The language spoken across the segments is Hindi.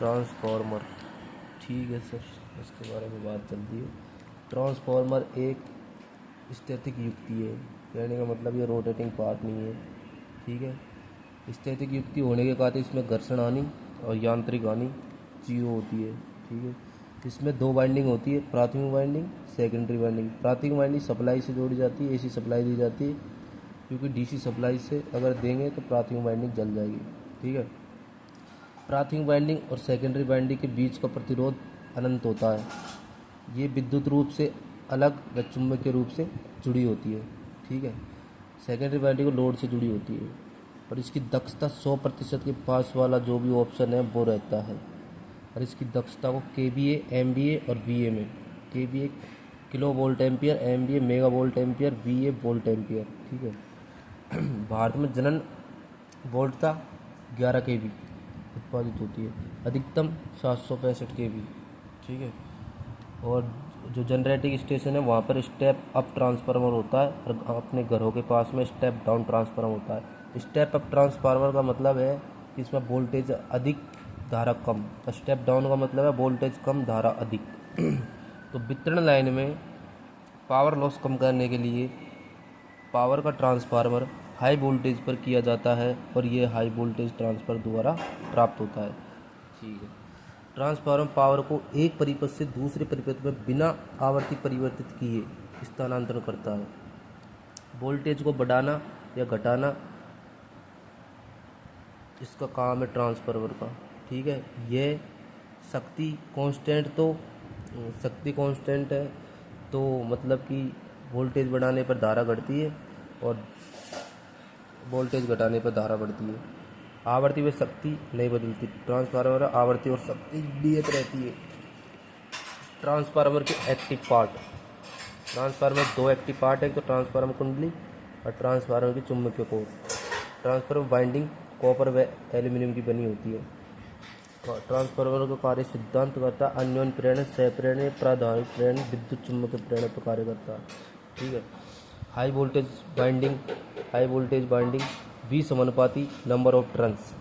ट्रांसफार्मर, ठीक है सर, इसके बारे में बात चलती है। ट्रांसफार्मर एक स्थैतिक युक्ति है, कहने का मतलब ये रोटेटिंग पार्ट नहीं है, ठीक है। स्थैतिक युक्ति होने के कारण इसमें घर्षण हानि और यांत्रिक हानि जीरो होती है, ठीक है। इसमें दो वाइंडिंग होती है, प्राथमिक वाइंडिंग, सेकेंडरी वाइंडिंग। प्राथमिक वाइंडिंग सप्लाई से जोड़ी जाती है, एसी सप्लाई दी जाती है, क्योंकि डीसी सप्लाई से अगर देंगे तो प्राथमिक वाइंडिंग जल जाएगी, ठीक है। प्राथमिक वाइंडिंग और सेकेंडरी वाइंडिंग के बीच का प्रतिरोध अनंत होता है। ये विद्युत रूप से अलग व चुंबकीय रूप से जुड़ी होती है, ठीक है। सेकेंडरी वाइंडिंग को लोड से जुड़ी होती है और इसकी दक्षता 100% के पास वाला जो भी ऑप्शन है वो रहता है। और इसकी दक्षता को KVA, MVA और VA में, KVA kilo volt ampere, MVA mega volt ampere, VA volt ampere, ठीक है। भारत में जनन वोल्टता 11 kV उत्पादित होती है, अधिकतम 765 kV, ठीक है। और जो जनरेटिंग स्टेशन है वहाँ पर स्टेप अप ट्रांसफार्मर होता है और अपने घरों के पास में स्टेप डाउन ट्रांसफार्मर होता है। स्टेप अप ट्रांसफार्मर का मतलब है कि इसमें वोल्टेज अधिक, धारा कम। स्टेप डाउन का मतलब है वोल्टेज कम, धारा अधिक। तो वितरण लाइन में पावर लॉस कम करने के लिए पावर का ट्रांसफार्मर हाई वोल्टेज पर किया जाता है और ये हाई वोल्टेज ट्रांसफर द्वारा प्राप्त होता है, ठीक है। ट्रांसफार्मर पावर को एक परिपथ से दूसरे परिपथ में बिना आवर्ती परिवर्तित किए स्थानांतरण करता है। वोल्टेज को बढ़ाना या घटाना इसका काम है ट्रांसफार्मर का, ठीक है। यह शक्ति कांस्टेंट है, तो मतलब कि वोल्टेज बढ़ाने पर धारा घटती है और वोल्टेज घटाने पर धारा बढ़ती है। आवर्ती में शक्ति नहीं बदलती। ट्रांसफार्मर आवर्ती और शक्ति नियत रहती है। ट्रांसफार्मर के एक्टिव पार्ट, ट्रांसफार्मर दो एक्टिव पार्ट है, तो ट्रांसफार्मर कुंडली और ट्रांसफार्मर की चुंबकीय कोर। ट्रांसफार्मर वाइंडिंग कॉपर व एल्यूमिनियम की बनी होती है। ट्रांसफार्मर का कार्य सिद्धांत करता है अन्योन्य प्रेरण, सहप्रेरण, प्राधानिक प्रेरण, विद्युत चुम्बकीय प्रेरण पर कार्य करता है, ठीक है। हाई वोल्टेज बाइंडिंग V समानुपाती नंबर ऑफ टर्न्स,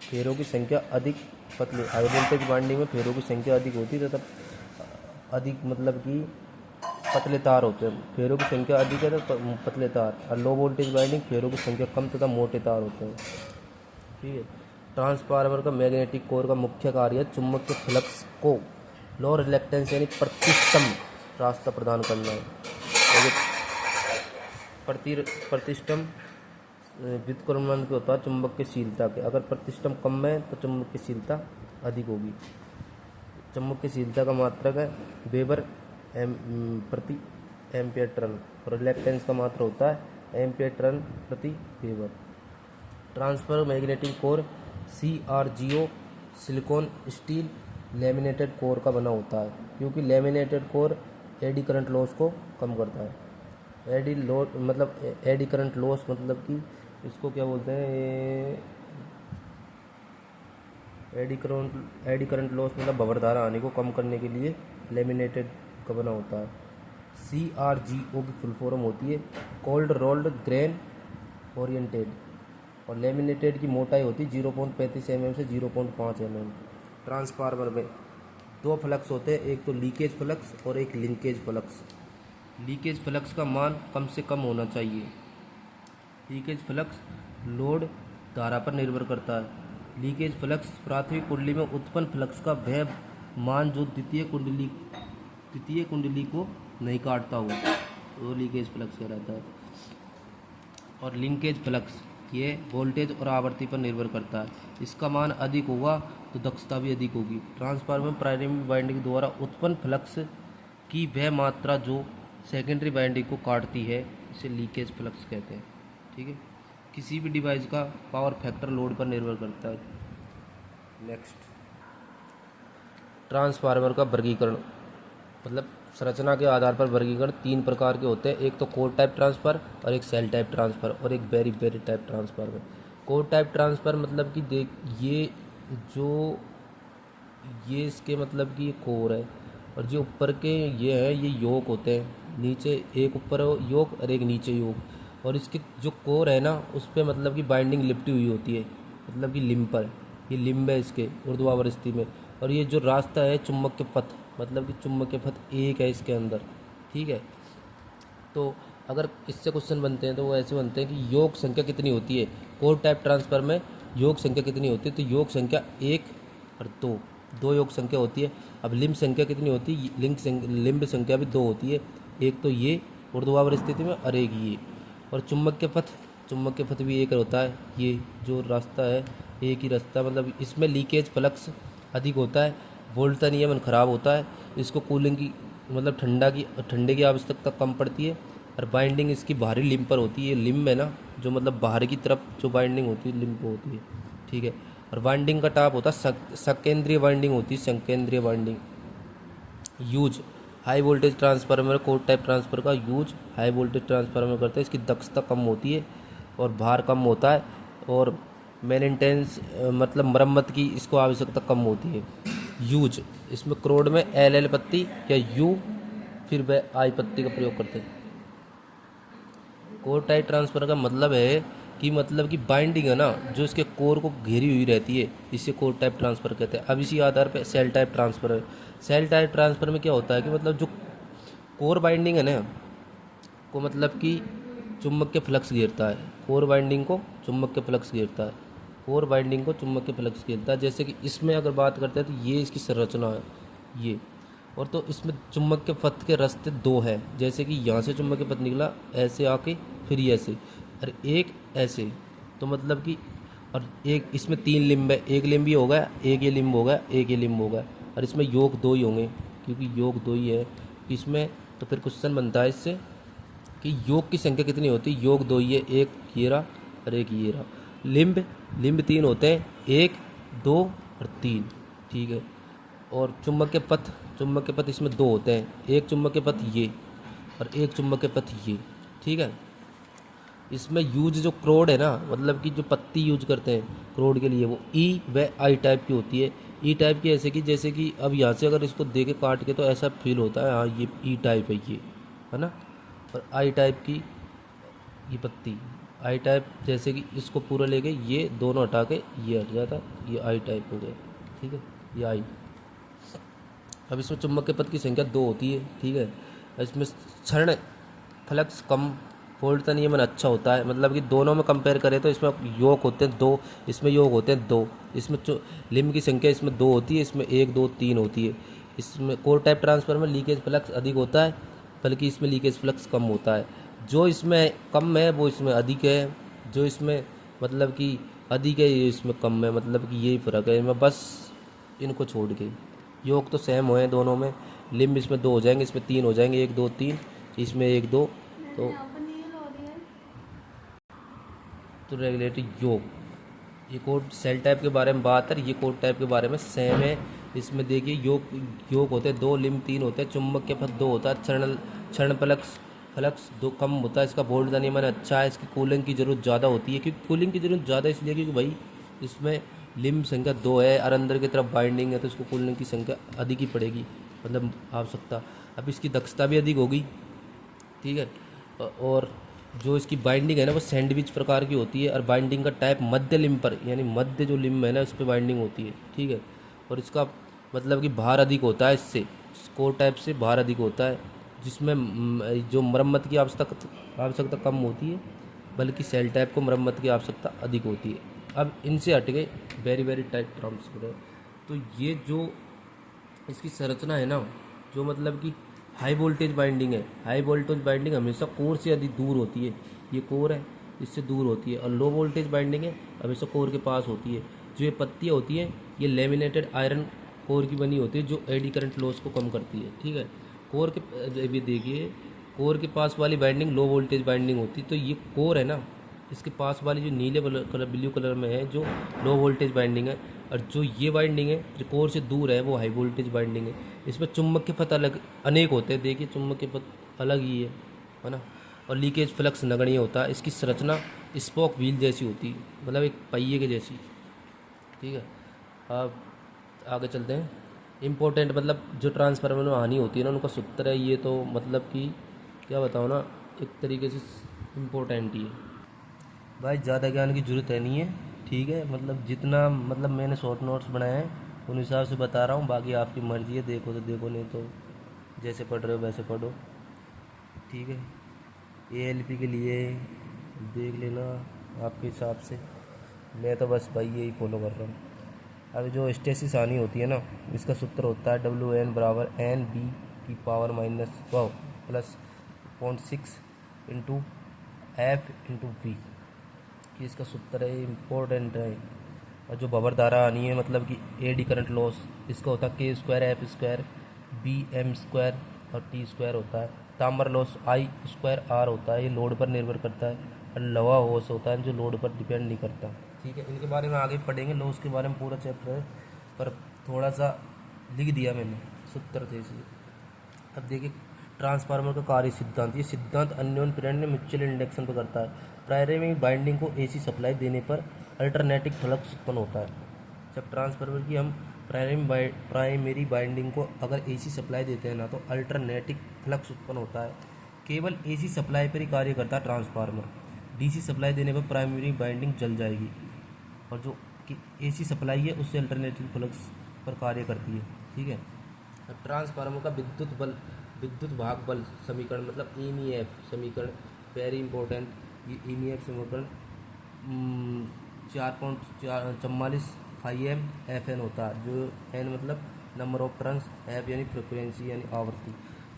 फेरों की संख्या अधिक पतले। हाई वोल्टेज बाइंडिंग में फेरों की संख्या अधिक होती है तथा अधिक मतलब कि पतले तार होते हैं। फेरों की संख्या अधिक है तो पतले तार। और लो वोल्टेज बाइंडिंग फेरों की संख्या कम तथा मोटे तार होते हैं, ठीक है। ट्रांसफार्मर का मैग्नेटिक कोर का मुख्य कार्य है चुंबकीय फ्लक्स को लो रिलेक्टेंस यानी प्रतिष्ठम रास्ता प्रदान करना है। प्रतिष्ठम व्युत्क्रमण के होता है चुंबकीयशीलता के। अगर प्रतिष्ठम कम है तो चुंबकीयशीलता अधिक होगी। चुंबकीयशीलता का मात्रक है वेबर प्रति एम्पियर टर्न और रिलेक्टेंस का मात्रक होता है एम्पियर टर्न प्रति weber. Transfer magnetic core CRGO silicon steel laminated core का बना होता है, क्योंकि laminated core eddy current loss को कम करता है। एडी करंट लॉस मतलब कि इसको क्या बोलते हैं, एडी करंट लॉस मतलब भंवरधारा हानि को कम करने के लिए लैमिनेटेड का बना होता है। CRGO की फुल फॉर्म होती है कोल्ड रोल्ड ग्रेन ओरिएंटेड और लैमिनेटेड की मोटाई होती है 0.35 mm से 0.5 mm। ट्रांसफार्मर में दो फ्लक्स होते हैं, एक तो लीकेज फ्लक्स और एक लिंकेज फ्लक्स। लीकेज फ्लक्स का मान कम से कम होना चाहिए। लीकेज फ्लक्स लोड धारा पर निर्भर करता है। लीकेज फ्लक्स प्राथमिक कुंडली में उत्पन्न फ्लक्स का वह मान जो द्वितीय कुंडली को नहीं काटता हो, वो लीकेज फ्लक्स कहलाता है। और लिंकेज फ्लक्स ये वोल्टेज और आवृत्ति पर निर्भर करता है। इसका मान अधिक होगा तो दक्षता भी अधिक होगी। ट्रांसफार्मर प्राइमरी वाइंडिंग द्वारा उत्पन्न फ्लक्स की वह मात्रा जो सेकेंडरी वाइंडिंग को काटती है इसे लीकेज फ्लक्स कहते हैं, ठीक है। किसी भी डिवाइस का पावर फैक्टर लोड पर निर्भर करता है। नेक्स्ट, ट्रांसफार्मर का वर्गीकरण मतलब संरचना के आधार पर वर्गीकरण तीन प्रकार के होते हैं। एक तो कोर टाइप ट्रांसफर और एक सेल टाइप ट्रांसफर और एक very type transformer. Core type transfer मतलब कि देख ये इसके मतलब कि ये कोर है और जो ऊपर के ये है ये योक होते हैं, नीचे एक ऊपर योक और एक नीचे योक। और इसके जो कोर है ना उस पर मतलब कि बाइंडिंग लिपटी हुई होती है, मतलब कि लिम्पर, ये लिम्ब है इसके ऊर्ध्वाधर स्थिति में, और ये जो रास्ता है चुंबकीय पथ, मतलब कि चुंबकीय पथ एक है इसके अंदर, ठीक है। तो अगर इससे क्वेश्चन बनते हैं तो वो ऐसे बनते हैं कि योग संख्या कितनी होती है कोर टाइप ट्रांसफर में, योग संख्या कितनी होती है, तो योग संख्या 1 और 2 योग संख्या होती है। अब लिम्ब संख्या कितनी होती है, लिम्ब संख्या भी 2 होती है, एक तो ये ऊर्ध्वाधर स्थिति में और एक ये। और चुंबकीय पथ भी एक होता है, ये जो रास्ता है एक ही रास्ता, मतलब इसमें लीकेज फ्लक्स अधिक होता है, वोल्ट का नियमन खराब होता है, इसको कूलिंग की मतलब ठंडे की आवश्यकता कम पड़ती है। और बाइंडिंग इसकी बाहरी लिम्ब पर होती है, लिम्ब है ना जो मतलब बाहर की तरफ जो बाइंडिंग होती है लिम्ब होती है, ठीक है। और बाइंडिंग का टाप होता है संकेंद्रीय बाइंडिंग होती है, संकेंद्रीय binding. Use high voltage transformer, core type transfer का यूज हाई वोल्टेज ट्रांसफार्मर करते हैं, इसकी दक्षता कम होती है और भार कम होता है, और मेंटेनेंस मतलब मरम्मत की इसको आवश्यकता कम होती है। यूज इसमें क्रोड में एल पत्ती या यू फिर वह आई पत्ती का प्रयोग करते हैं। कोर टाइप ट्रांसफर का मतलब है कि बाइंडिंग है ना जो इसके कोर को घेरी हुई रहती है, इसे कोर टाइप ट्रांसफर कहते हैं। अब इसी आधार पर सेल टाइप ट्रांसफर है। सेल टाइप ट्रांसफर में क्या होता है कि जो कोर बाइंडिंग है ना को कि चुंबकीय फ्लक्स घेरता है, कोर बाइंडिंग को चुंबकीय फ्लक्स घेरता है, कोर बाइंडिंग को चुंबकीय फ्लक्स घेरता है। जैसे कि इसमें अगर बात करते हैं तो ये इसकी संरचना है ये, और तो इसमें चुंबकीय पथ के रास्ते 2 हैं, जैसे कि यहाँ से चुंबकीय पथ निकला ऐसे आके फिर ये ऐसे और एक ऐसे, तो कि और एक इसमें 3 लिम्ब है, एक लिम्ब ये हो गया, एक ये लिम्ब हो गया, एक ये लिम्ब हो गया, और इसमें योग 2 ही होंगे क्योंकि योग 2 ही है इसमें। तो फिर क्वेश्चन बनता है इससे कि योग की संख्या कितनी होती है, योग 2 ही है, एक ये रहा और एक ये रहा। लिम्ब 3 होते हैं, 1 2 और 3, ठीक है। और चुंबकीय पथ इसमें 2 होते हैं, एक चुंबकीय पथ ये और एक चुंबकीय पथ ये, ठीक है। इसमें यूज जो क्रोड है ना कि जो पत्ती यूज करते हैं क्रोड के लिए वो ई व आई टाइप की होती है। ई टाइप की ऐसे कि जैसे कि अब यहाँ से अगर इसको दे के काट के तो ऐसा फील होता है हाँ ये ई टाइप ये है ना। और आई टाइप की ये पत्ती आई टाइप जैसे कि इसको पूरा लेके ये दोनों हटा के ये हट जाता, ये आई टाइप हो गया, ठीक है, ये आई। अब इसमें चुंबकीय पथ की संख्या 2 होती है, ठीक है। इसमें क्षण फ्लक्स कम, वोल्ट का नियमन अच्छा होता है, कि दोनों में कंपेयर करें तो इसमें योग होते हैं 2, इसमें योग होते हैं 2, इसमें लिम्ब की संख्या इसमें 2 होती है, इसमें 1 2 3 होती है। इसमें कोर टाइप ट्रांसफर में लीकेज फ्लक्स अधिक होता है, बल्कि इसमें लीकेज फ्लक्स कम होता है। जो इसमें कम है वो इसमें अधिक है, जो इसमें कि अधिक है ये इसमें कम है, कि यही फ़र्क है। मैं बस इनको छोड़ के योग तो सेम हुए हैं दोनों में, लिम्ब इसमें 2 हो जाएंगे, इसमें 3 हो जाएंगे, 1 2 3, इसमें 1 2, तो रेगुलेटरी योग। ये कोड सेल टाइप के बारे में बात है, ये कोड टाइप के बारे में सेम है। इसमें देखिए योग होते हैं 2, लिम्ब 3 होते हैं, चुंबकीय पथ 2 होता है, क्षण फ्लक्स 2 कम होता है, इसका वोल्ट का नियमन अच्छा है, इसकी कूलिंग की ज़रूरत ज़्यादा होती है। क्योंकि कूलिंग की ज़रूरत ज़्यादा इसलिए क्योंकि भाई इसमें लिम्ब संख्या 2 है और अंदर की तरफ बाइंडिंग है, तो इसको कूलिंग की संख्या अधिक ही पड़ेगी, आवश्यकता। अब इसकी दक्षता भी अधिक होगी, ठीक है। और जो इसकी बाइंडिंग है ना वो सैंडविच प्रकार की होती है, और बाइंडिंग का टाइप मध्य लिम्ब पर, यानी मध्य जो लिम्ब है ना उस पर बाइंडिंग होती है, ठीक है। और इसका कि भार अधिक होता है, इससे कोर टाइप से भार अधिक होता है, जिसमें जो मरम्मत की आवश्यकता कम होती है, बल्कि सेल टाइप को मरम्मत की आवश्यकता अधिक होती है। अब इनसे हट गए वेरी टाइट ट्रांसफर। तो ये जो इसकी संरचना है ना जो कि हाई वोल्टेज बाइंडिंग है, हाई वोल्टेज बाइंडिंग हमेशा कोर से अधिक दूर होती है, ये कोर है इससे दूर होती है। और लो वोल्टेज बाइंडिंग है हमेशा कोर के पास होती है। जो ये पत्तियाँ होती हैं ये लेमिनेटेड आयरन कोर की बनी होती है, जो एडी करंट लॉस को कम करती है, ठीक है। कोर के अभी देखिए कोर के पास वाली बाइंडिंग लो वोल्टेज बाइंडिंग होती है, तो ये कोर है ना इसके पास वाली जो नीले कलर ब्लू कलर में है जो लो वोल्टेज बाइंडिंग है, और जो ये बाइंडिंग है जो कोर से दूर है वो हाई वोल्टेज बाइंडिंग है। इसमें चुंबकीय पथ अलग अनेक होते हैं, देखिए चुंबकीय पथ अलग ही है ना। और लीकेज फ्लक्स नगण्य होता है। इसकी संरचना स्पोक व्हील जैसी होती है, एक पहिए के जैसी, ठीक है। अब आगे चलते हैं। इम्पोर्टेंट जो ट्रांसफार्मर में हानि होती है ना उनका सूत्र है ये, तो कि क्या बताओ ना, एक तरीके से इम्पोर्टेंट ही है भाई, ज़्यादा ज्ञान की जरूरत है नहीं है। ठीक है, मतलब जितना मतलब मैंने शॉर्ट नोट्स बनाए हैं उन हिसाब से बता रहा हूँ, बाकी आपकी मर्ज़ी है, देखो तो देखो, नहीं तो जैसे पढ़ रहे हो वैसे पढ़ो। ठीक है, एएलपी के लिए देख लेना आपके हिसाब से, मैं तो बस भाई यही फॉलो कर रहा हूँ। अब जो स्टेसिस आनी होती है ना, इसका सूत्र होता है WN बराबर NB की power minus plus 0.6 into F into V, कि इसका सूत्र है, इम्पोर्टेंट है। और जो बबर धारा आनी है मतलब कि एडी करंट लॉस, इसका होता है K square F square BM square और T स्क्वायर होता है। तांबर लॉस I स्क्वायर R होता है, ये लोड पर निर्भर करता है। और लवा होस होता है जो लोड पर डिपेंड नहीं करता। ठीक है, इनके बारे में आगे पढ़ेंगे, लॉस के बारे में पूरा चैप्टर है, पर थोड़ा सा लिख दिया मैंने, सूत्र थे इसलिए। अब देखिए ट्रांसफार्मर का कार्य सिद्धांत, ये सिद्धांत अन्योन प्रेरण में म्यूचुअल इंडक्शन पर करता है। प्राइमरी बाइंडिंग को एसी सप्लाई देने पर अल्टरनेटिंग फ्लक्स उत्पन्न होता है। जब ट्रांसफार्मर की हम प्राइमरी बाइंडिंग को अगर एसी सप्लाई देते हैं ना, तो अल्टरनेटिंग फ्लक्स उत्पन्न होता है। केवल एसी सप्लाई पर ही कार्य करता है ट्रांसफार्मर। डीसी सप्लाई देने पर प्राइमरी बाइंडिंग जल जाएगी, और जो कि एसी सप्लाई है उससे अल्टरनेटिंग फ्लक्स पर कार्य करती है। ठीक है, ट्रांसफार्मर का विद्युत भाग बल समीकरण मतलब EMF समीकरण, वेरी इंपॉर्टेंट। ये EMF समीकरण 4.44 φm FN होता है, जो N मतलब नंबर ऑफ टर्न्स, F यानी फ्रिक्वेंसी यानी आवृत्ति।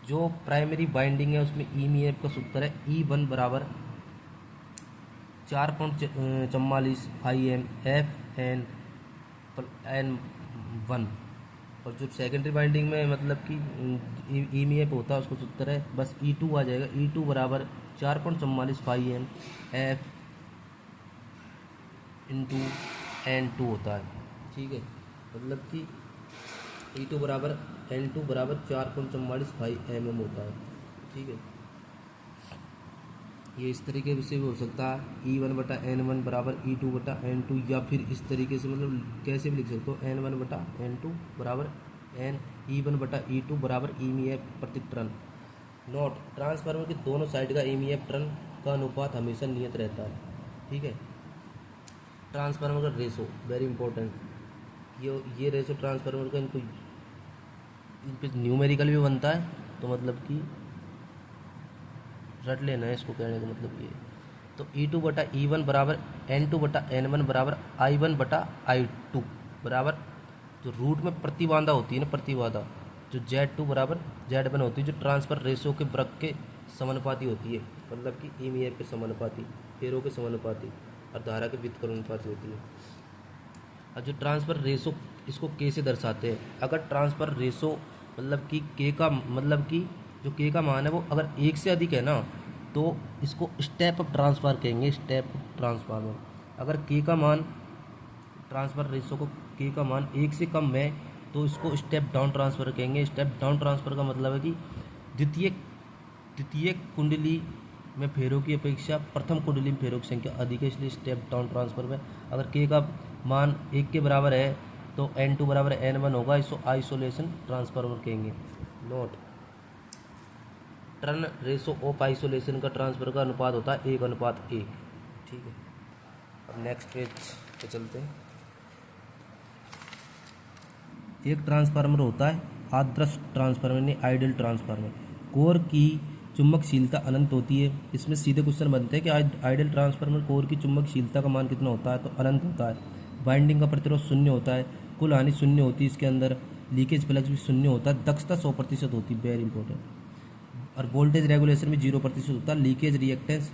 जो प्राइमरी बाइंडिंग है उसमें EMF का सूत्र है E1 बराबर 4.44 φm FN N1। और जो सेकेंडरी बाइंडिंग में मतलब कि EMF होता है उसको सूत्र है बस E2 आ जाएगा, E2 बराबर 4.44 φm F इंटू N2 होता है। ठीक है, मतलब कि E2 बराबर N2 बराबर 4.44 φm होता है। ठीक है, ये इस तरीके से भी हो सकता है, E1 बटा N1 बराबर E2 बटा N2, या फिर इस तरीके से मतलब कैसे भी लिख सकते हो, N1 बटा N2 बराबर E1 बटा E2 बराबर EMF प्रति टर्न। नोट, ट्रांसफार्मर के दोनों साइड का EMF टर्न का अनुपात हमेशा नियत रहता है। ठीक है, ट्रांसफार्मर का रेशो वेरी इंपॉर्टेंट, ये रेशो ट्रांसफार्मर का इन पे न्यूमेरिकल भी बनता है, तो मतलब कि रट लेना है इसको, कहने का मतलब ये। तो E2 बटा E1 बराबर N2 बटा N1 बराबर I1 बटा I2 बराबर, जो रूट में प्रतिबाधा होती है ना, प्रतिबाधा जो Z2 बराबर Z1 होती है, जो ट्रांसफर रेशो के वृत्त के समानुपाती होती है, मतलब कि EMF के समानुपाती, फेरों के समानुपाती और धारा के व्युत्क्रमानुपाती होती है। अब जो ट्रांसफर रेशो, इसको K से दर्शाते हैं। अगर ट्रांसफर रेशो मतलब कि K का मतलब कि जो K का मान है वो अगर 1 से अधिक है ना, तो इसको स्टेप अप ट्रांसफर कहेंगे, स्टेप अप ट्रांसफार्मर। अगर K का मान, ट्रांसफर रेशो को K का मान 1 से कम है तो इसको स्टेप डाउन ट्रांसफर कहेंगे। स्टेप डाउन ट्रांसफर का मतलब है कि द्वितीय कुंडली में फेरों की अपेक्षा प्रथम कुंडली में फेरों की संख्या अधिक है, इसलिए स्टेप डाउन ट्रांसफर में अगर K का मान 1 के बराबर है तो N2 बराबर N1 होगा, इसको आइसोलेशन ट्रांसफार्मर कहेंगे। Note, turn ratio of isolation का ट्रांसफर का अनुपात होता है 1:1। ठीक है, अब नेक्स्ट पेज पे चलते हैं। एक ट्रांसफार्मर होता है आदर्श ट्रांसफार्मर यानी आइडियल ट्रांसफार्मर। कोर की चुंबकशीलता अनंत होती है। इसमें सीधे क्वेश्चन बनते हैं कि आइडियल ट्रांसफार्मर कोर की चुंबकशीलता का मान कितना होता है, तो अनंत होता है। बाइंडिंग का प्रतिरोध शून्य होता है, कुल हानि शून्य होती है, इसके अंदर लीकेज फ्लक्स भी शून्य होता है, दक्षता 100% होती है, वेरी इंपॉर्टेंट। और वोल्टेज रेगुलेशन भी 0% होता है, लीकेज रिएक्टेंस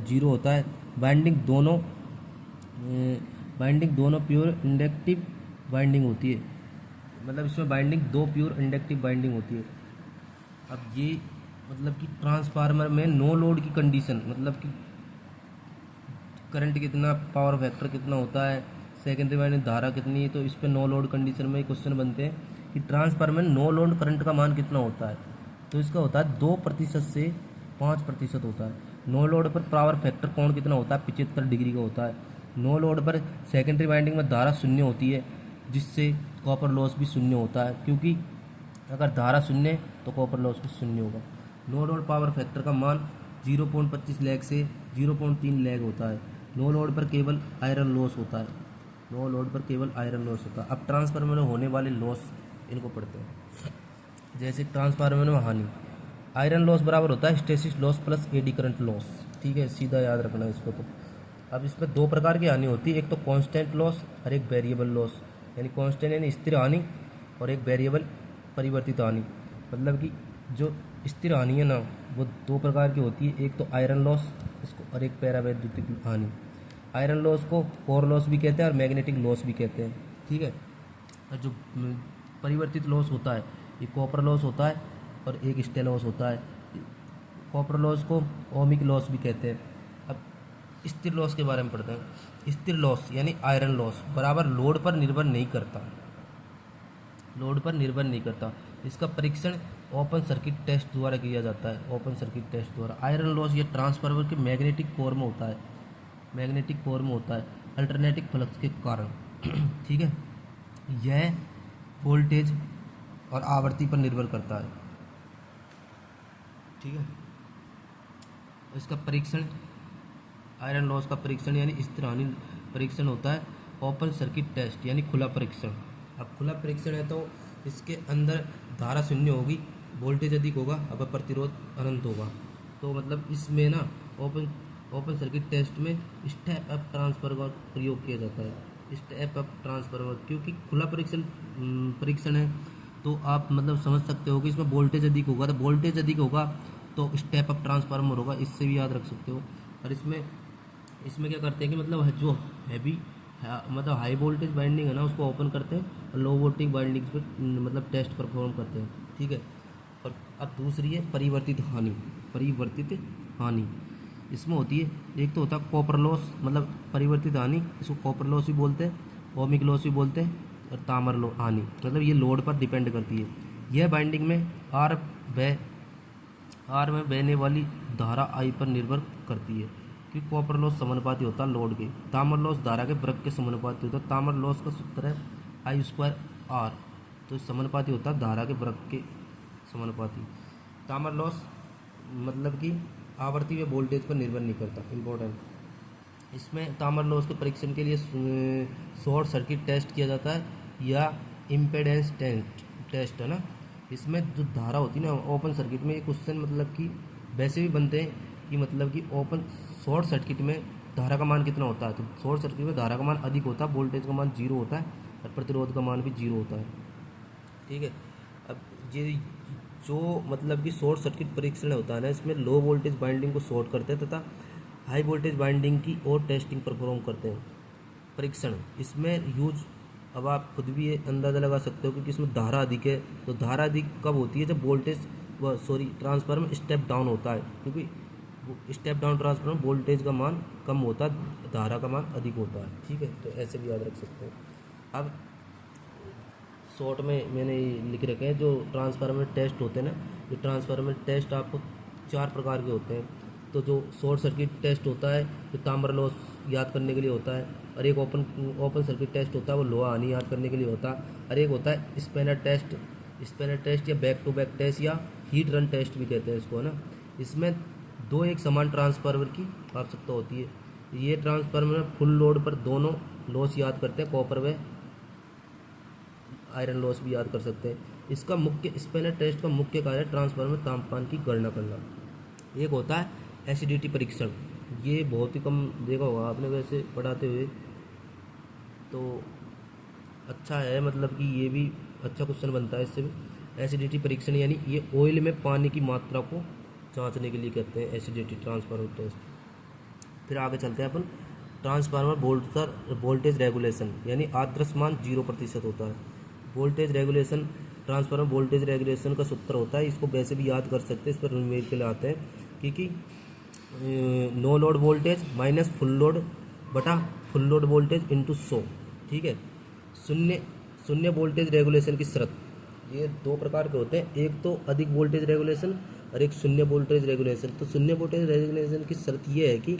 0 होता है। बाइंडिंग दोनों प्योर इंडक्टिव बाइंडिंग होती है, मतलब इसमें बाइंडिंग 2 प्योर इंडक्टिव बाइंडिंग होती है। अब ये मतलब कि ट्रांसफार्मर में नो लोड की कंडीशन, मतलब कि करंट कितना, पावर फैक्टर कितना होता है, सेकेंडरी वाइंडिंग धारा कितनी है, तो इस पर नो लोड कंडीशन में क्वेश्चन बनते हैं कि ट्रांसफार्मर में नो लोड करंट का मान कितना होता है, तो इसका होता है 2% से 5% होता है। नो लोड पर पावर फैक्टर कोण कितना होता है, 75 डिग्री का होता है। नो लोड पर सेकेंडरी वाइंडिंग में धारा शून्य होती है, जिससे कॉपर लॉस भी शून्य होता है, क्योंकि अगर धारा शून्य तो कॉपर लॉस भी शून्य होगा। नो लोड पावर फैक्टर का मान 0.25 लैग से 0.3 लैग होता है। नो लोड पर केवल आयरन लॉस होता है, नो लोड पर केवल आयरन लॉस होता है। अब ट्रांसफार्मर में होने वाले लॉस इनको पढ़ते हैं। जैसे ट्रांसफार्मर में हानि, आयरन लॉस बराबर होता है hysteresis loss plus eddy current loss, ठीक है, सीधा याद रखना है इसको। तो अब इसमें दो प्रकार की हानि होती है, एक तो कांस्टेंट लॉस और एक वेरिएबल लॉस, यानी कांस्टेंट यानी स्थिर हानि और एक वेरिएबल परिवर्तित हानि। मतलब कि जो स्थिर हानि है ना वो दो प्रकार की होती है, एक तो आयरन लॉस इसको और एक पैरावैद्युतिक हानि। आयरन लॉस को कोर लॉस भी कहते हैं और मैग्नेटिक लॉस भी कहते हैं, ठीक है। और जो परिवर्तित लॉस होता है ये कॉपर लॉस होता है और एक स्टेल लॉस होता है। कॉपर लॉस को ओमिक लॉस भी कहते हैं। अब स्थिर लॉस के बारे में पढ़ते हैं। स्थिर लॉस यानी आयरन लॉस बराबर लोड पर निर्भर नहीं करता, लोड पर निर्भर नहीं करता। इसका परीक्षण ओपन सर्किट टेस्ट द्वारा किया जाता है, ओपन सर्किट टेस्ट द्वारा। आयरन लॉस ये ट्रांसफार्मर के मैग्नेटिक कोर में होता है, मैग्नेटिक कोर में होता है अल्टरनेटिक फ्लक्स के कारण, ठीक है। यह वोल्टेज और आवृत्ति पर निर्भर करता है, ठीक है। इसका परीक्षण आयरन लॉस का परीक्षण यानी स्थिर हानि परीक्षण होता है ओपन सर्किट टेस्ट यानी खुला परीक्षण। अब खुला परीक्षण है तो इसके अंदर धारा शून्य होगी, वोल्टेज अधिक होगा, अब प्रतिरोध अनंत होगा। तो मतलब इसमें ना ओपन सर्किट टेस्ट में स्टेप अप ट्रांसफार्मर का प्रयोग किया जाता है, स्टेप अप ट्रांसफार्मर, क्योंकि खुला परीक्षण है तो आप मतलब समझ सकते हो कि इसमें वोल्टेज अधिक होगा, तो वोल्टेज अधिक होगा तो स्टेप अप ट्रांसफार्मर होगा, इससे भी याद रख सकते हो। और इसमें क्या करते हैं कि मतलब जो हैवी मतलब हाई वोल्टेज बाइंडिंग है ना उसको ओपन करते हैं और लो वोल्टेज बाइंडिंग पे मतलब टेस्ट परफॉर्म करते हैं, ठीक है। और अब दूसरी है परिवर्तित हानि, परिवर्तित हानि इसमें होती है, एक तो होता है कॉपर लॉस मतलब परिवर्तित हानि, इसको कॉपर लॉस भी बोलते हैं, ओमिक लॉस भी बोलते हैं, और ताम्र हानि मतलब ये लोड पर डिपेंड करती है। यह बाइंडिंग में आर में बहने वाली धारा आई पर निर्भर करती है, क्योंकि कॉपर लॉस समानुपाती होता है लोड के, ताम्र लॉस धारा के वर्ग के समानुपाती होता है। ताम्र लॉस का सूत्र है आई स्क्वायर आर, तो समानुपाती होता है धारा के वर्ग के समानुपाती। ताम्र लॉस मतलब कि आवृत्ति व वोल्टेज पर निर्भर नहीं करता, इम्पोर्टेंट। इसमें ताम्र लॉस के परीक्षण के लिए शॉर्ट सर्किट टेस्ट किया जाता है या इम्पेडेंस टेस्ट है ना। इसमें जो धारा होती है ना ओपन सर्किट में, ये क्वेश्चन मतलब कि वैसे भी बनते हैं कि मतलब कि ओपन शॉर्ट सर्किट में धारा का मान कितना होता है, तो शॉर्ट सर्किट में धारा का मान अधिक होता है, वोल्टेज का मान 0 होता है और प्रतिरोध का मान भी 0 होता है, ठीक है। अब ये जो मतलब कि शॉर्ट सर्किट परीक्षण होता है ना इसमें लो वोल्टेज बाइंडिंग को शॉर्ट करते हैं तथा हाई वोल्टेज बाइंडिंग की और टेस्टिंग परफॉर्म करते हैं परीक्षण। इसमें यूज अब आप खुद भी ये अंदाज़ा लगा सकते हो क्योंकि इसमें धारा अधिक है, तो धारा अधिक कब होती है जब वोल्टेज ट्रांसफार्मर स्टेप डाउन होता है, क्योंकि स्टेप डाउन ट्रांसफार्मर वोल्टेज का मान कम होता है, धारा का मान अधिक होता है, ठीक है। तो ऐसे भी याद रख सकते हो। अब शॉर्ट में मैंने ये लिख रखे हैं जो ट्रांसफार्मर टेस्ट होते हैं ना, ये ट्रांसफार्मर टेस्ट आपको 4 प्रकार के होते हैं। तो जो शॉर्ट सर्किट टेस्ट होता है जो ताम्र लॉस याद करने के लिए होता है, और एक ओपन सर्किट टेस्ट होता है वो लोहा हानि याद करने के लिए होता है, और एक होता है स्पैनर टेस्ट या बैक टू बैक टेस्ट या हीट रन टेस्ट भी कहते हैं इसको, है ना। इसमें दो एक समान ट्रांसफार्मर की आवश्यकता होती है। ये ट्रांसफार्मर फुल लोड पर दोनों लॉस याद करते हैं, कॉपर व आयरन लॉस भी याद कर सकते हैं। इसका मुख्य स्पैनर टेस्ट का मुख्य कार्य ट्रांसफार्मर तापमान की गणना करना। एक होता है एसिडिटी परीक्षण, ये बहुत ही कम देखा होगा आपने वैसे पढ़ाते हुए, तो अच्छा है मतलब कि ये भी अच्छा क्वेश्चन बनता है इससे भी। एसिडिटी परीक्षण यानी ये ऑयल में पानी की मात्रा को जांचने के लिए कहते हैं एसिडिटी ट्रांसफार्मर टेस्ट। फिर आगे चलते हैं अपन ट्रांसफार्मर वोल्टेज रेगुलेशन यानी आदर्श मान 0% होता है। Voltage regulation transformer voltage regulation का सूत्र होता है, इसको वैसे भी याद कर सकते हैं, इस पर न्यूमेरिकल आते हैं क्योंकि no load voltage minus full load बटा फुल लोड वोल्टेज इंटू 100, ठीक है। शून्य वोल्टेज रेगुलेशन की शर्त, ये दो प्रकार के होते हैं, एक तो अधिक वोल्टेज रेगुलेशन और एक शून्य वोल्टेज रेगुलेशन। तो शून्य वोल्टेज रेगुलेशन की शर्त ये है कि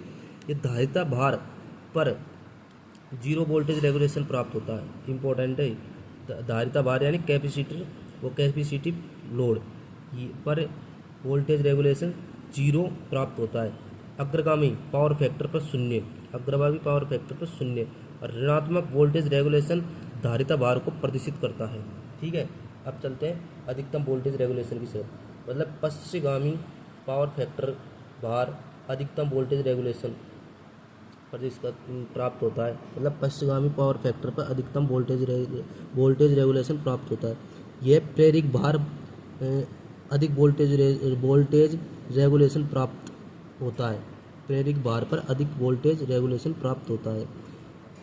ये धारिता भार पर 0 वोल्टेज रेगुलेशन प्राप्त होता है, इम्पोर्टेंट है। धारिता भार यानी कैपेसिटर वो कैपेसिटिव लोड पर वोल्टेज रेगुलेशन 0 प्राप्त होता है। अग्रगामी पावर फैक्टर पर 0 अग्रभागी पावर फैक्टर पर 0 और ऋणात्मक वोल्टेज रेगुलेशन धारिता भार को प्रदर्शित करता है। ठीक है, अब चलते हैं अधिकतम वोल्टेज रेगुलेशन की शर्त। मतलब पश्चिगामी पावर फैक्टर भार अधिकतम वोल्टेज रेगुलेशन प्राप्त होता है। मतलब पश्चिगामी पावर फैक्टर पर अधिकतम वोल्टेज रेगुलेशन प्राप्त होता है। यह प्रेरक भार अधिक वोल्टेज रेगुलेशन प्राप्त होता है। प्रेरक भार पर अधिक वोल्टेज रेगुलेशन प्राप्त होता है।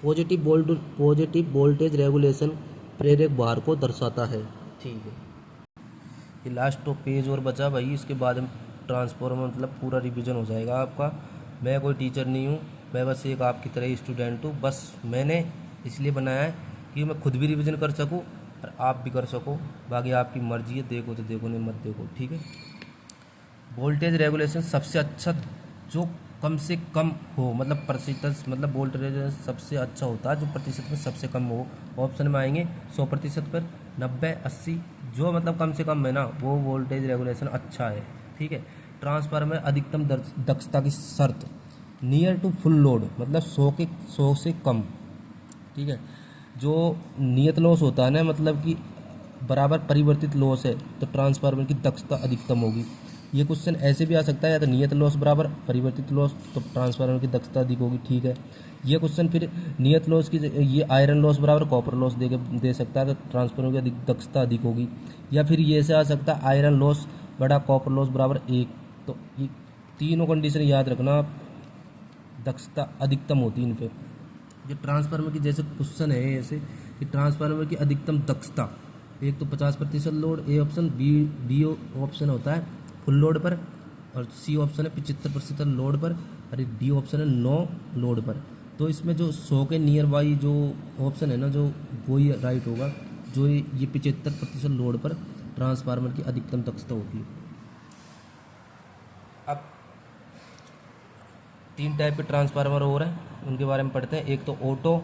पॉजिटिव वोल्टेज रेगुलेशन प्रेरक भार को दर्शाता है। ठीक है, ये लास्ट तो पेज और बचा भाई, इसके बाद में ट्रांसफॉर्मर मतलब पूरा रिवीजन हो जाएगा आपका। मैं कोई टीचर नहीं हूँ, मैं बस एक आपकी तरह ही स्टूडेंट हूँ। बस मैंने इसलिए बनाया है कि मैं खुद भी रिवीजन कर सकूँ और आप भी कर सको। बाकी आपकी मर्जी है, देखो तो देखो, नहीं मत देखो। ठीक है, वोल्टेज रेगुलेशन सबसे अच्छा जो कम से कम हो, मतलब प्रतिशत, मतलब वोल्टेज सबसे अच्छा होता है जो प्रतिशत में सबसे कम हो। ऑप्शन में आएंगे 100% पर, 90, 80, जो मतलब कम से कम है ना, वो वोल्टेज रेगुलेशन अच्छा है। ठीक है, ट्रांसफार्मर में अधिकतम दक्षता की शर्त नियर टू फुल लोड, मतलब 100 से कम। ठीक है, जो नियत लॉस होता है ना, मतलब कि बराबर परिवर्तित लॉस है, तो ट्रांसफार्मर की दक्षता अधिकतम होगी। ये क्वेश्चन ऐसे भी आ सकता है, या तो नियत लॉस बराबर परिवर्तित लॉस, तो ट्रांसफार्मर की दक्षता अधिक होगी। ठीक है, ये क्वेश्चन फिर नियत लॉस की, ये आयरन लॉस बराबर कॉपर लॉस दे सकता है, तो ट्रांसफार्मर की दक्षता अधिक होगी। या फिर ये से आ सकता है आयरन लॉस बड़ा कॉपर लॉस बराबर 1। तो ये तीनों कंडीशन याद रखना, दक्षता अधिकतम होती है इन पे। जो ट्रांसफार्मर की जैसे क्वेश्चन है ऐसे कि ट्रांसफार्मर की अधिकतम दक्षता, एक तो 50% load, A option, B option होता है फुल लोड पर, और सी ऑप्शन है 75% लोड पर, और डी ऑप्शन है 9 लोड पर। तो इसमें जो 100 के नियर बाई जो ऑप्शन है ना, जो वही राइट होगा, जो ये 75% लोड पर ट्रांसफार्मर की अधिकतम दक्षता होती है। अब 3 टाइप के ट्रांसफार्मर हो रहे हैं, उनके बारे में पढ़ते हैं। एक तो ऑटो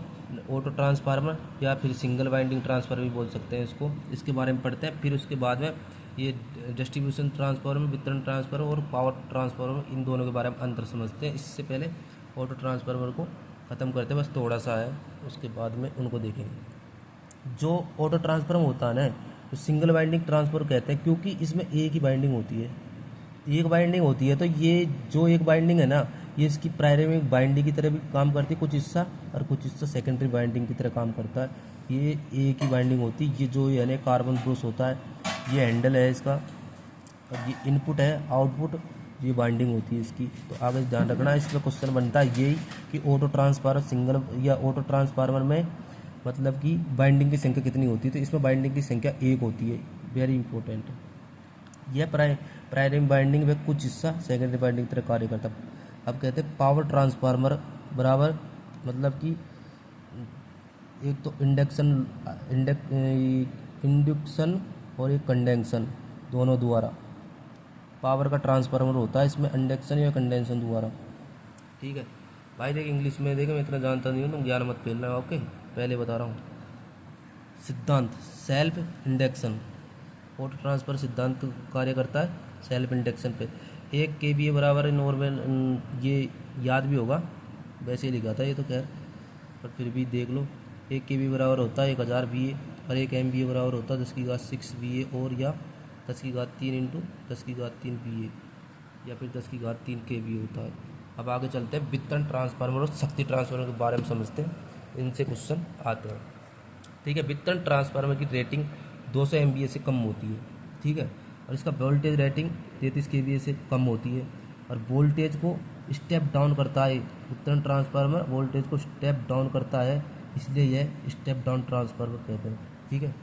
ट्रांसफार्मर, या फिर सिंगल वाइंडिंग ट्रांसफार्मर भी बोल सकते हैं इसको, इसके बारे में पढ़ते हैं। फिर उसके बाद में ये डिस्ट्रीब्यूशन ट्रांसफार्मर, वितरण ट्रांसफार्मर और पावर ट्रांसफार्मर, इन दोनों के बारे में अंतर समझते हैं। इससे पहले ऑटो ट्रांसफार्मर को ख़त्म करते हैं, बस थोड़ा सा है, उसके बाद में उनको देखेंगे। जो ऑटो ट्रांसफार्मर होता है ना, तो सिंगल वाइंडिंग ट्रांसफार्मर कहते हैं, क्योंकि इसमें एक ही वाइंडिंग होती है, तो ये जो एक बाइंडिंग है ना, ये इसकी प्राइमरी बाइंडिंग की तरह भी काम करती है कुछ हिस्सा, और कुछ हिस्सा सेकेंडरी बाइंडिंग की तरह काम करता है। ये एक ही बाइंडिंग होती है। ये जो यानी कार्बन ब्रश होता है, ये हैंडल है इसका, और ये इनपुट है, आउटपुट, ये बाइंडिंग होती है इसकी। तो आगे ध्यान रखना, इसमें क्वेश्चन बनता है यही कि ऑटो ट्रांसफार्मर सिंगल या ऑटो ट्रांसफार्मर में मतलब कि बाइंडिंग की संख्या कितनी होती है, तो इसमें बाइंडिंग की संख्या 1 होती है। वेरी इंपॉर्टेंट है। यह प्राइमरी बाइंडिंग में कुछ हिस्सा सेकेंडरी बाइंडिंग की तरह कार्य करता है। अब कहते हैं पावर ट्रांसफार्मर बराबर, मतलब कि एक तो इंडक्शन और एक कंडेंसन, दोनों द्वारा पावर का ट्रांसफार्मर होता है। इसमें इंडक्शन या कंडेंसन द्वारा। ठीक है भाई, देख इंग्लिश में देखे, मैं इतना जानता नहीं हूँ, तुम ज्ञान मत फैलना। ओके, पहले बता रहा हूँ सिद्धांत। सेल्फ इंडक्शन, ऑटो ट्रांसफर सिद्धांत कार्य करता है सेल्फ इंडक्शन पे। 1 kVA बराबर नॉर्मल, ये याद भी होगा, वैसे ही लिखा था ये तो खैर, पर फिर भी देख लो। 1 kVA बराबर होता है 1000 VA, और 1 MVA बराबर होता है 10⁻6 VA, और या 10⁻3 इंटू 10⁻3 VA, या फिर 10⁻3 kVA होता है। अब आगे चलते हैं वितरण ट्रांसफार्मर और शक्ति ट्रांसफार्मर के बारे में समझते हैं, इनसे क्वेश्चन आते हैं। ठीक है, वितरण ट्रांसफार्मर की रेटिंग 200 MVA से कम होती है। ठीक है, और इसका वोल्टेज रेटिंग 33 kVA से कम होती है, और वोल्टेज को स्टेप डाउन करता है। वितरण ट्रांसफार्मर वोल्टेज को स्टेप डाउन करता है, इसलिए यह स्टेप डाउन ट्रांसफार्मर कहते हैं। ठीक है,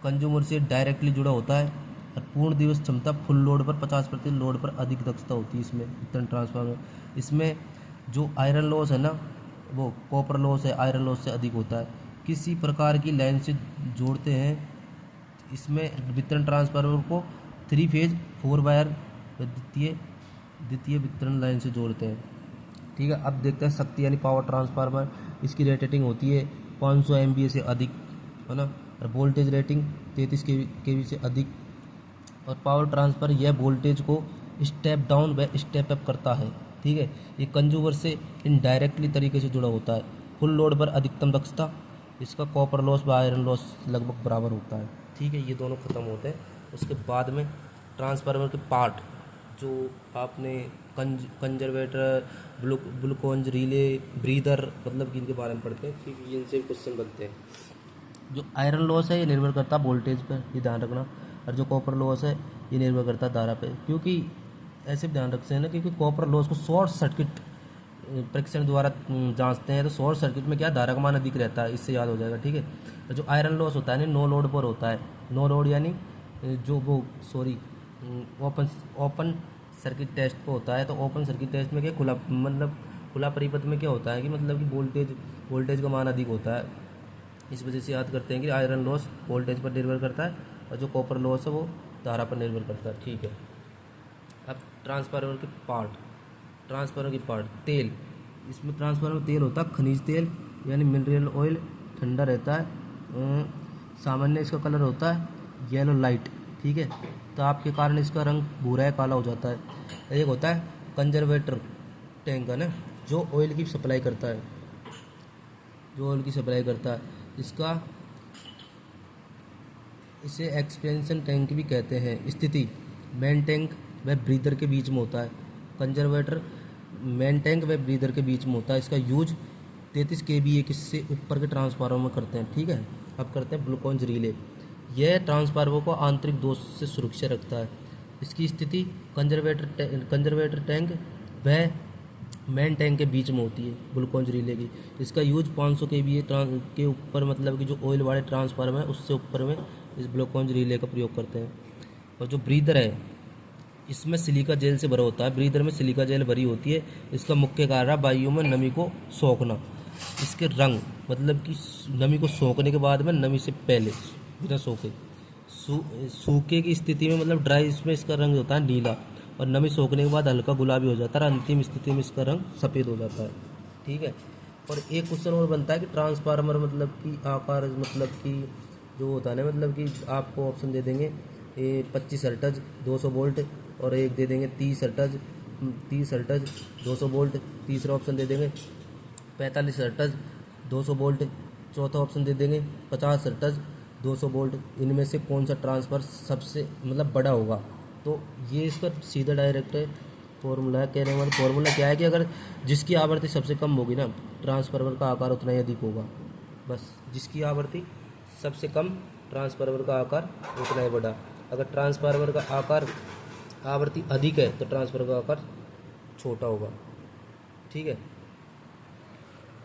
कंज्यूमर से डायरेक्टली जुड़ा होता है, और पूर्ण दिवस क्षमता फुल लोड पर 50% लोड पर अधिक दक्षता होती है इसमें वितरण ट्रांसफार्मर। इसमें जो आयरन लॉस है ना, वो कॉपर लॉस है, आयरन लॉस से अधिक होता है। किसी प्रकार की लाइन से जोड़ते हैं, इसमें वितरण ट्रांसफार्मर को 3 फेज 4 वायर द्वितीय वितरण लाइन से जोड़ते हैं। ठीक है, अब देखते हैं शक्ति यानी पावर ट्रांसफार्मर। इसकी रेटिंग होती है 500 MVA से अधिक, है ना, और वोल्टेज रेटिंग 33 kV से अधिक। और पावर ट्रांसफर यह वोल्टेज को स्टेप डाउन व स्टेप अप करता है। ठीक है। ये कंज्यूमर से इनडायरेक्टली तरीके से जुड़ा होता है। फुल लोड पर अधिकतम दक्षता, इसका कॉपर लॉस व आयरन लॉस लगभग बराबर होता है, ठीक है। ये दोनों खत्म होते हैं। उसके बाद में ट्रांसफार्मर के पार्ट जो आपने कंजर्वेटर, ग्लूकोज रिले, ब्रीदर, मतलब कि इनके बारे में पढ़ते हैं, ठीक है। इनसे क्वेश्चन बनते हैं। जो आयरन लॉस है ये निर्भर करता है वोल्टेज पर, ये ध्यान रखना। और जो कॉपर लॉस है ये निर्भर करता है धारा पे, क्योंकि ऐसे ध्यान रखते हैं ना, क्योंकि कॉपर लॉस को शॉर्ट सर्किट परीक्षण द्वारा जांचते हैं, तो शॉर्ट सर्किट में क्या धारा का मान अधिक रहता है, इससे याद हो जाएगा, ठीक है। तो जो आयरन लॉस होता है ना, नो लोड पर होता है। नो लोड यानी जो वो ओपन सर्किट टेस्ट को होता है। तो ओपन सर्किट टेस्ट में क्या खुला, मतलब खुला परिपथ में क्या होता है कि मतलब कि वोल्टेज का मान अधिक होता है। इस वजह से याद करते हैं कि आयरन लॉस वोल्टेज पर निर्भर करता है और जो कॉपर लॉस है वो धारा पर निर्भर करता है, ठीक है। अब ट्रांसफार्मर के पार्ट, तेल, इसमें ट्रांसफार्मर में तेल होता है खनिज तेल यानी मिनरल ऑयल, ठंडा रहता है। सामान्य इसका कलर होता है येलो लाइट, ठीक है। ताप के कारण इसका रंग भूरा या काला हो जाता है। एक होता है कंजर्वेटर टैंक है ना, जो ऑयल की सप्लाई करता है, इसे एक्सपेंशन टैंक भी कहते हैं। स्थिति मेन टैंक व ब्रीदर के बीच में होता है। कंजर्वेटर मेन टैंक व ब्रीदर के बीच में होता है। इसका यूज 33 kVA से ऊपर के ट्रांसफार्मर में करते हैं, ठीक है। अब करते हैं ग्लूकोज रिले। यह ट्रांसफार्मर को आंतरिक दोष से सुरक्षा रखता है। इसकी स्थिति कंजर्वेटर टैंक व मेन टैंक के बीच में होती है ग्लूकोज रिले की। इसका यूज 500 kVA के ऊपर, मतलब कि जो ऑयल वाले ट्रांसफार्मर है उससे ऊपर में इस ग्लूकोज रिले का प्रयोग करते हैं। और जो ब्रीदर है इसमें सिलिका जेल से भरा होता है। ब्रीदर में सिलिका जेल भरी होती है। इसका मुख्य कार्य है वायु में नमी को सोखना। इसके रंग, मतलब कि नमी को सोखने के बाद में, नमी से पहले बिना सोखे, सूखे की स्थिति में, मतलब ड्राई, इसमें इसका रंग होता है नीला, और नमी सोखने के बाद हल्का गुलाबी हो जाता है, और अंतिम स्थिति में इसका रंग सफ़ेद हो जाता है, ठीक है। और एक क्वेश्चन और बनता है कि ट्रांसफार्मर मतलब कि आकार, मतलब कि जो होता है ना, मतलब कि आपको ऑप्शन दे देंगे 25 हर्ट्ज 200 वोल्ट, और एक दे देंगे 30 हर्ट्ज 200 वोल्ट, तीसरा ऑप्शन दे देंगे 45 हर्ट्ज 200 वोल्ट, चौथा ऑप्शन दे देंगे 50 हर्ट्ज 200 वोल्ट। इनमें से कौन सा ट्रांसफर सबसे मतलब बड़ा होगा? तो ये इसका सीधा डायरेक्ट फॉर्मूला है। कहने वाला फॉर्मूला क्या है कि अगर जिसकी आवृत्ति सबसे कम होगी ना, ट्रांसफार्मर का आकार उतना ही अधिक होगा। बस जिसकी आवृत्ति सबसे कम, ट्रांसफार्मर का आकार उतना ही बड़ा। अगर ट्रांसफार्मर का आकार आवृत्ति अधिक है तो ट्रांसफार्मर का आकार छोटा होगा, ठीक है,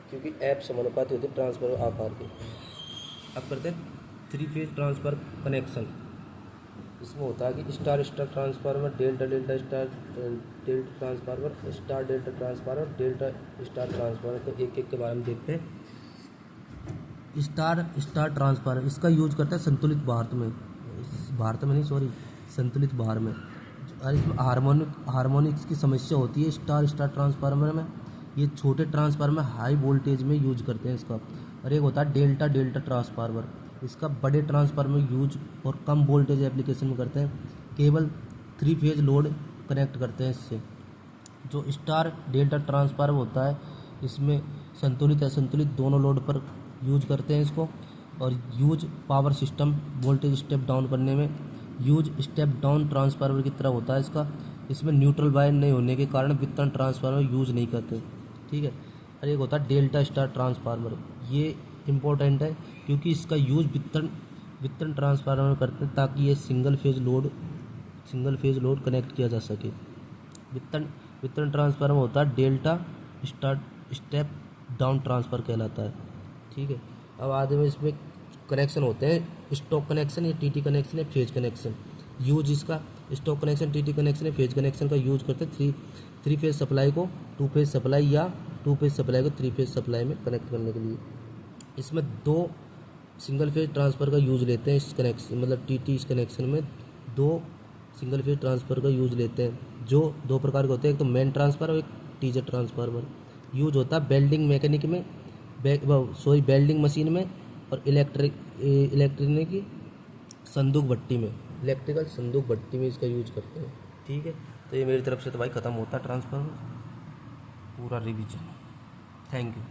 क्योंकि ऐप समानुपाती होती है ट्रांसफार्मर आकार के। अब करते हैं 3 फेज ट्रांसफर कनेक्शन। इसमें होता है कि star star transformer, delta delta star delta transformer, star delta transformer, delta star transformer. तो एक एक के बारे में देखते हैं। स्टार स्टार ट्रांसफार्मर, इसका यूज करता है संतुलित संतुलित भार में। और इसमें हार्मोनिक्स की समस्या होती है स्टार स्टार ट्रांसफार्मर में। ये छोटे ट्रांसफार्मर हाई वोल्टेज में यूज करते हैं इसका। और एक होता है डेल्टा डेल्टा ट्रांसफार्मर, इसका बड़े ट्रांसफार्मर यूज और कम वोल्टेज एप्लीकेशन में करते हैं। केवल 3 फेज लोड कनेक्ट करते हैं इससे। जो स्टार डेल्टा ट्रांसफार्मर होता है इसमें संतुलित असंतुलित दोनों लोड पर यूज करते हैं इसको। और use power system voltage step down करने में, यूज स्टेप डाउन ट्रांसफार्मर की तरह होता है इसका। इसमें न्यूट्रल वायर नहीं होने के कारण वितरण ट्रांसफार्मर यूज नहीं करते, ठीक है। और एक होता है डेल्टा स्टार ट्रांसफार्मर, ये इम्पोर्टेंट है क्योंकि इसका यूज वितरण ट्रांसफार्मर में करते हैं ताकि ये सिंगल फेज लोड कनेक्ट किया जा सके। वितरण ट्रांसफार्मर होता है delta star step down transfer कहलाता है, ठीक है। अब आधे में इसमें कनेक्शन होते हैं स्टॉक कनेक्शन या टीटी कनेक्शन या फेज कनेक्शन। यूज इसका स्टॉक कनेक्शन, टीटी कनेक्शन या फेज कनेक्शन का यूज करते हैं 3 फेज सप्लाई को 2 फेज सप्लाई या 2 फेज सप्लाई को 3 फेज सप्लाई में कनेक्ट करने के लिए। इसमें 2 सिंगल फेज ट्रांसफ़र का यूज लेते हैं इस कनेक्शन, मतलब टीटी इस कनेक्शन में 2 सिंगल फेज ट्रांसफ़र का यूज लेते हैं, जो 2 प्रकार के होते हैं, एक तो मेन ट्रांसफ़र और एक टीजर ट्रांसफार्मर। यूज होता है बेल्डिंग मैकेनिक में, बेल्डिंग मशीन में, और इलेक्ट्रिक संदूक भट्टी में, इलेक्ट्रिकल संदूक भट्टी में इसका यूज करते हैं, ठीक है। तो ये मेरी तरफ से तो भाई ख़त्म होता है ट्रांसफार्मर। पूरा रिवीजन। Thank you.